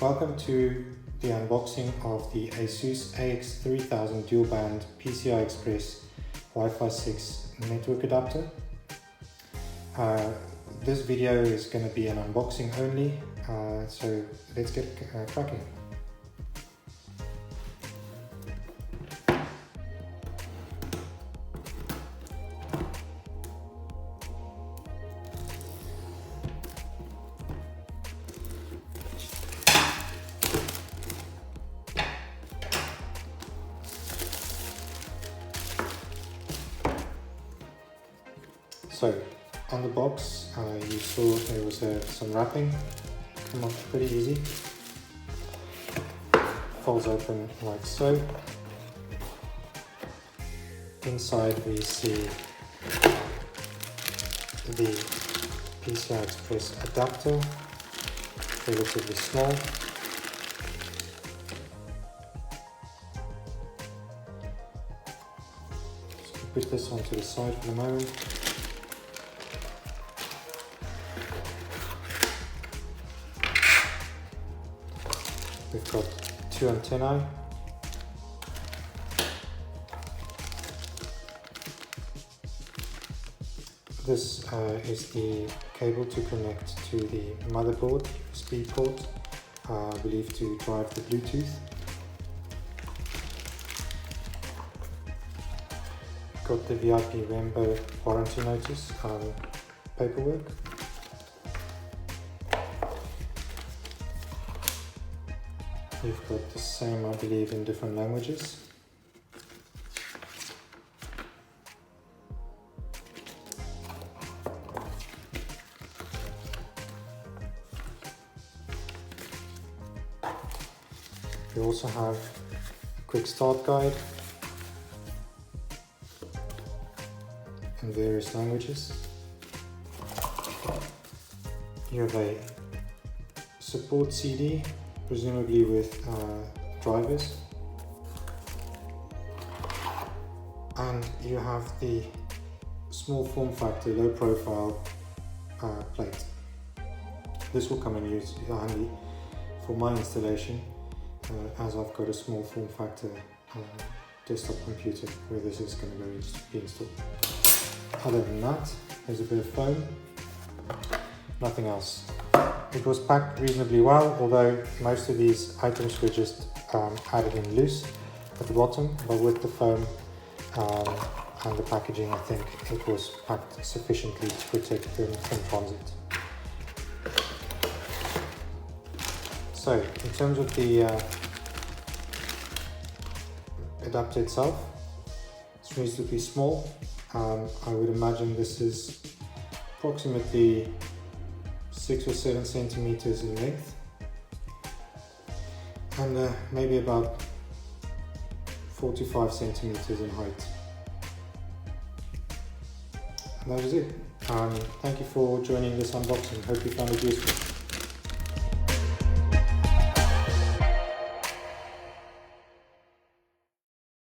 Welcome to the unboxing of the ASUS AX3000 dual band PCI Express Wi-Fi 6 network adapter. This video is going to be an unboxing only, so let's get cracking. So, on the box, you saw there was some wrapping, come off pretty easy, folds open like so. Inside we see the PCI Express adapter, relatively small. So put this onto the side for the moment. We've got two antennae. This is the cable to connect to the motherboard, USB port, I believe to drive the Bluetooth. We've got the VIP Rainbow warranty notice paperwork. You've got the same, I believe, in different languages. We also have a quick start guide in various languages. You have a support CD, presumably with drivers, and you have the small form factor, low profile plate. This will come in handy for my installation, as I've got a small form factor desktop computer where this is going to be installed. Other than that, there's a bit of foam, nothing else. It was packed reasonably well, although most of these items were just added in loose at the bottom, but with the foam and the packaging, I think it was packed sufficiently to protect them from transit. So, in terms of the adapter itself, it's reasonably small. I would imagine this is approximately 6 or 7 centimeters in length, and maybe about 4 to 5 centimeters in height. And that was it. Thank you for joining this unboxing. Hope you found it useful.